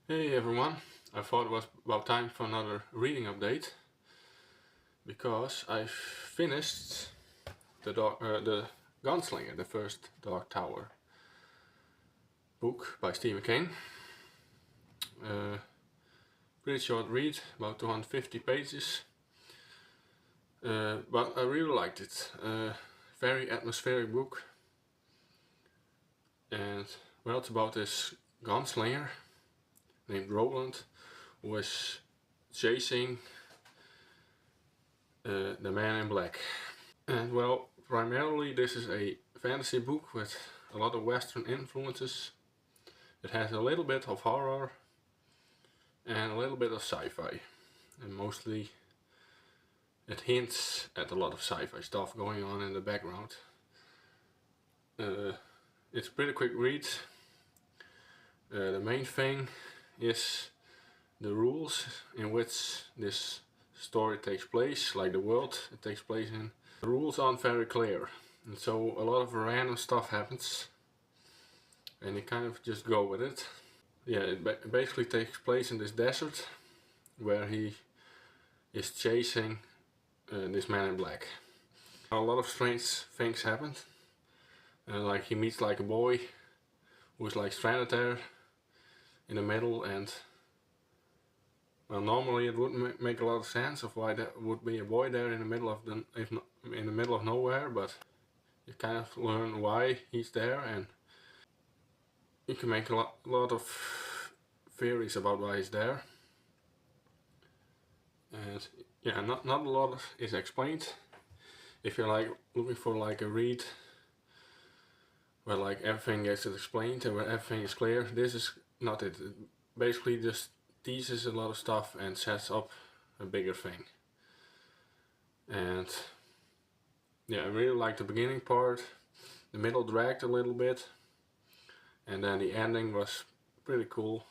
Hey everyone, I thought it was about time for another reading update because I finished the Gunslinger, the first Dark Tower book by Stephen King. Pretty short read, about 250 pages, but I really liked it. Very atmospheric book, and well, it's about this gunslinger named Roland who is chasing the man in black. And well, primarily this is a fantasy book with a lot of Western influences. It has a little bit of horror and a little bit of sci-fi, and mostly it hints at a lot of sci-fi stuff going on in the background. It's a pretty quick read. The main thing is the rules in which this story takes place, like the world it takes place in. The rules aren't very clear, and so a lot of random stuff happens and you kind of just go with it. Yeah, it basically takes place in this desert where he is chasing this man in black. A lot of strange things happen. Like he meets like a boy who's like stranded there in the middle, and well, normally it wouldn't make a lot of sense of why there would be a boy there in the middle of in the middle of nowhere, but you kind of learn why he's there, and you can make a lot of theories about why he's there. And yeah, not a lot is explained. If you're like looking for like a read where like everything gets explained and where everything is clear, this is not it. It basically just teases a lot of stuff and sets up a bigger thing. And yeah, I really like the beginning part. The middle dragged a little bit, and then the ending was pretty cool,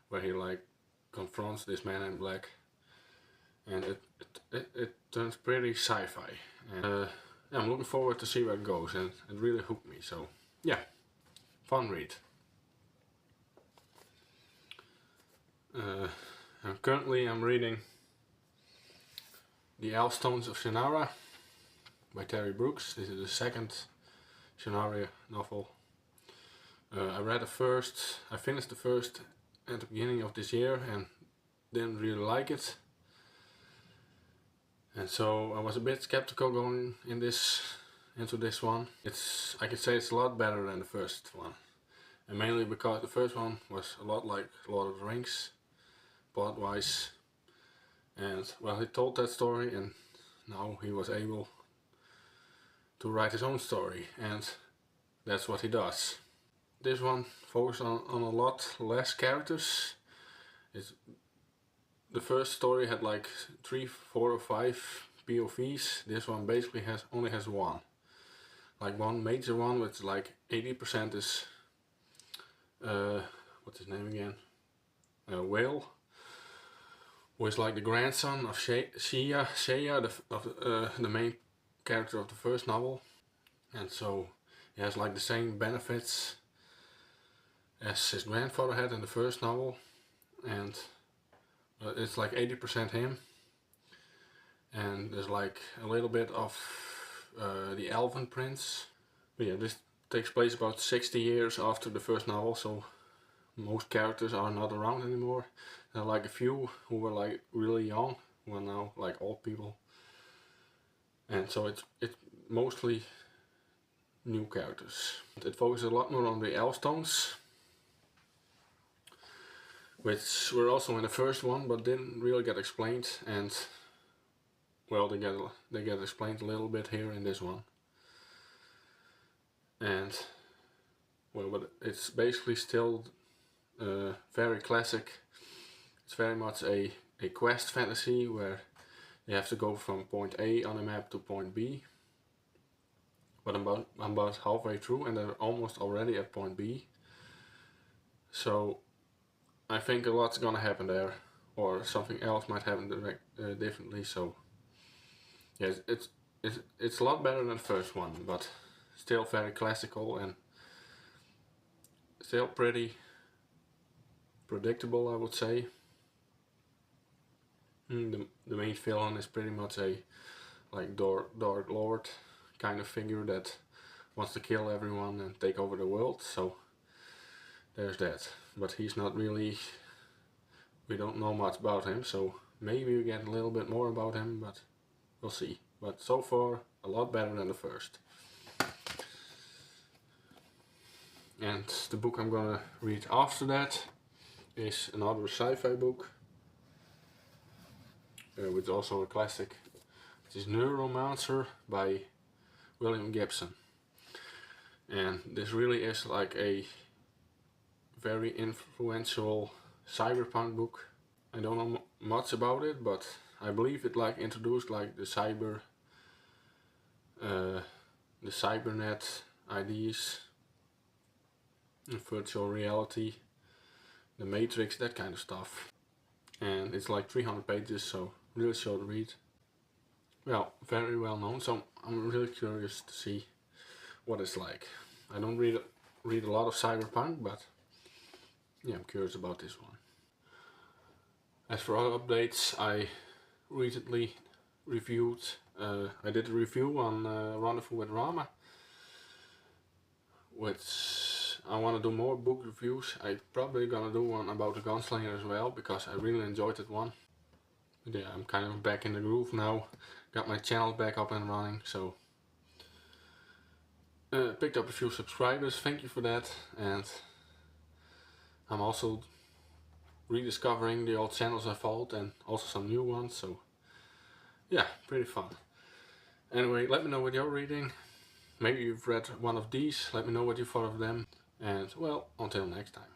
where he like confronts this man in black, and it turns pretty sci-fi. And yeah, I'm looking forward to see where it goes, and it really hooked me. So yeah, fun read. And currently I'm reading The Elfstones of Shannara by Terry Brooks. This is the second Shannara novel. I finished the first at the beginning of this year and didn't really like it. And so I was a bit skeptical going into this one. I could say it's a lot better than the first one. And mainly because the first one was a lot like Lord of the Rings, plot-wise. And well, he told that story, and now he was able to write his own story, and that's what he does. This one focused on a lot less characters. The first story had like 3, 4 or 5 POVs. This one basically only has one. Like one major one, which like 80% is what's his name again? Whale, who is like the grandson of Shea, the main character of the first novel, and so he has like the same benefits as his grandfather had in the first novel, and it's like 80% him, and there's like a little bit of the Elven Prince. But yeah, this takes place about 60 years after the first novel, so most characters are not around anymore. There are like a few who were like really young, who are now like old people, and so it's mostly new characters. It focuses a lot more on the Elfstones, which were also in the first one but didn't really get explained, and well, they get explained a little bit here in this one. And well, but it's basically still very classic. It's very much a quest fantasy where you have to go from point A on a map to point B. But I'm about halfway through and they're almost already at point B. So I think a lot's gonna happen there, or something else might happen differently. So yes, it's a lot better than the first one, but still very classical and still pretty predictable, I would say. The main villain is pretty much a like Dark Lord kind of figure that wants to kill everyone and take over the world, so there's that. But he's not really, we don't know much about him, so maybe we get a little bit more about him, but we'll see. But so far, a lot better than the first. And the book I'm gonna read after that is another sci-fi book, which is also a classic. It is Neuromancer by William Gibson. And this really is like a very influential cyberpunk book. I don't know much about it, but I believe it like introduced like the cybernet ideas, virtual reality, the Matrix, that kind of stuff. And it's like 300 pages, so really short read. Well, very well known, so I'm really curious to see what it's like. I don't read a lot of cyberpunk, but yeah, I'm curious about this one. As for other updates, I recently reviewed, I did a review on Rendezvous with Rama, which I want to do more book reviews. I'm probably gonna do one about the Gunslinger as well, because I really enjoyed that one. But yeah, I'm kind of back in the groove now, got my channel back up and running, so picked up a few subscribers, thank you for that, and I'm also rediscovering the old channels I followed and also some new ones, so yeah, pretty fun. Anyway, let me know what you're reading. Maybe you've read one of these, let me know what you thought of them, and well, until next time.